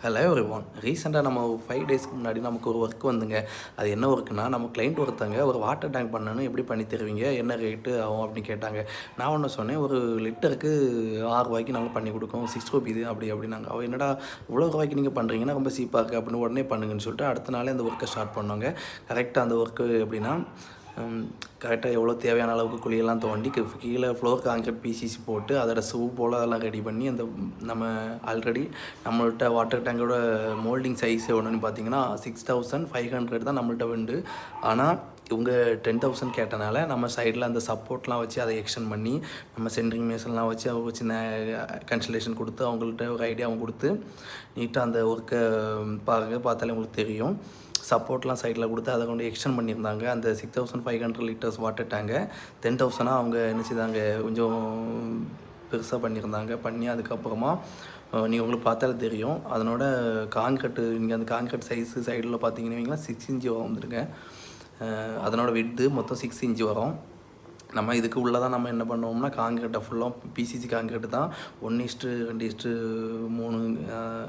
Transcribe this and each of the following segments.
Hello everyone. ரீசெண்டாக நம்ம ஒரு 5 டேஸ்க்கு முன்னாடி நமக்கு ஒரு ஒர்க் வந்துங்க. அது என்ன ஒர்க்குனா, நம்ம கிளைண்ட் ஒருத்தங்க ஒரு வாட்டர் டேங்க் பண்ணணும், எப்படி பண்ணி தருவீங்க, என்ன ரேட்டு ஆகும் அப்படின்னு கேட்டாங்க. நான் ஒன்று சொன்னேன், ஒரு லிட்டருக்கு ரூ. 6 நாங்கள் பண்ணி கொடுக்கோம், ₹6 இது அப்படின்னாங்க. அவள் என்னடா இவ்வளோ ரூபாய்க்கு நீங்கள் பண்ணுறீங்கன்னா ரொம்ப சீப்பாக இருக்குது அப்படின்னு உடனே பண்ணுங்கன்னு சொல்லிட்டு அடுத்த நாளே அந்த ஒர்க்கை ஸ்டார்ட் பண்ணோங்க. கரெக்டாக அந்த ஒர்க்கு எப்படின்னா, கரெக்டாக எவ்வளோ தேவையான அளவுக்கு குழியெல்லாம் தோண்டி கீழே ஃப்ளோர் கான்கிரீட் பிசிசி போட்டு அதோட ஷூ போல் அதெல்லாம் ரெடி பண்ணி அந்த நம்ம ஆல்ரெடி நம்மள்ட்ட வாட்டர் டேங்கோட மோல்டிங் சைஸ் எவ்வளோன்னு பார்த்தீங்கன்னா 6500 தான் நம்மள்ட்ட உண்டு. ஆனால் இவங்க 10,000 கேட்டனால நம்ம சைடில் அந்த சப்போர்ட்லாம் வச்சு அதை எக்ஸ்டெண்ட் பண்ணி நம்ம சென்ட்ரிங் மேசன்லாம் வச்சு அவங்க சின்ன கன்சல்டேஷன் கொடுத்து அவங்கள்ட்ட ஒரு ஐடியாவும் கொடுத்து நீட்டாக அந்த ஒர்க்கை பார்த்தாலே உங்களுக்கு தெரியும். சப்போர்ட்லாம் சைடில் கொடுத்து அதை கொண்டு எக்ஸ்டெண்ட் பண்ணியிருந்தாங்க. அந்த 6500 லிட்டர்ஸ் வாட்டர் டேங்கை 10,000 அவங்க என்ன செய்தாங்க, கொஞ்சம் பெருசாக பண்ணியிருந்தாங்க. பண்ணி அதுக்கப்புறமா நீங்கள் உங்களுக்கு பார்த்தாலே தெரியும் அதனோட கான்கிரீட்டு, நீங்கள் அந்த கான்கிரீட் சைஸு சைடில் பார்த்தீங்கன்னா 6 இன்ச்சு வந்துருங்க. அதனோட விட்த்து மொத்தம் 6 இன்ச்சு வரும். நம்ம இதுக்கு உள்ளே தான் நம்ம என்ன பண்ணுவோம்னா கான்கிரீட்டை ஃபுல்லாக பிசிசி கான்கிரீட்டு தான் 1:2:3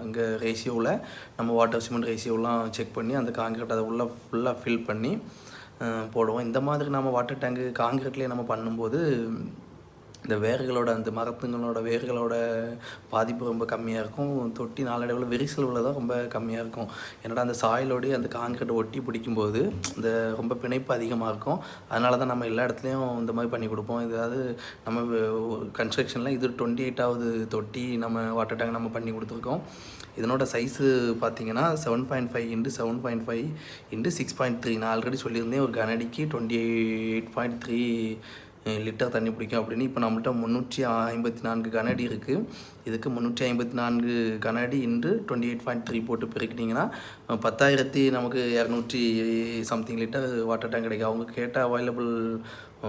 இங்கே ரேஷியோவில் நம்ம வாட்டர் சிமெண்ட் ரேஷியோலாம் செக் பண்ணி அந்த கான்கிரீட் அதை ஃபுல்லாக ஃபில் பண்ணி போடுவோம். இந்த மாதிரி நம்ம வாட்டர் டேங்கு கான்கிரீட்லேயே நம்ம பண்ணும்போது இந்த வேர்களோட அந்த மரத்துங்களோட வேர்களோட பாதிப்பு ரொம்ப கம்மியாக இருக்கும். தொட்டி நாளடைவில் விரிசல் தான் ரொம்ப கம்மியாக இருக்கும். என்னடா அந்த சாயிலோடு அந்த கான்கிரீட்டை ஒட்டி பிடிக்கும்போது இந்த ரொம்ப பிணைப்பு அதிகமாக இருக்கும். அதனால தான் நம்ம எல்லா இடத்துலையும் இந்த மாதிரி பண்ணி கொடுப்போம். இதாவது நம்ம கன்ஸ்ட்ரக்ஷனில் இது 28வது தொட்டி நம்ம வாட்டர் டேங்க் நம்ம பண்ணி கொடுத்துருக்கோம். இதனோட சைஸு பார்த்தீங்கன்னா 7.5 × 7.5 × 6.3. நான் ஆல்ரெடி சொல்லியிருந்தேன் ஒரு கனடிக்கு 28.3 லிட்டர் தண்ணி பிடிக்கும் அப்படின்னு. இப்போ நம்மள்ட்ட 354 கனடி இருக்குது. இதுக்கு 354 கனடி × 28.3 போட்டு பெருக்கிட்டிங்கன்னா 10,000 நமக்கு 200 சம்திங் லிட்டர் வாட்டர் டேங்க் கிடைக்கும். அவங்க கேட்ட அவைலபிள்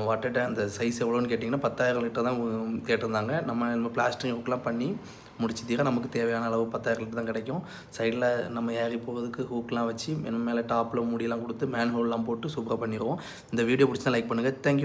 வாட்டர் டேங்க் அந்த சைஸ் எவ்வளோன்னு கேட்டிங்கன்னா 10,000 லிட்டர் தான் கேட்டிருந்தாங்க. நம்ம பிளாஸ்டிக் ஹூக்லாம் பண்ணி முடிச்சு தீர நமக்கு தேவையான அளவு 10,000 லிட்டர் தான் கிடைக்கும். சைடில் நம்ம ஏறி போகிறதுக்கு ஹூக்லாம் வச்சு மேலே டாப்பில் மூடியெல்லாம் கொடுத்து மேன் ஹோல்லாம் போட்டு சூப்பராக பண்ணிடுவோம். இந்த வீடியோ பிடிச்சா லைக் பண்ணுங்கள். தேங்க்யூ.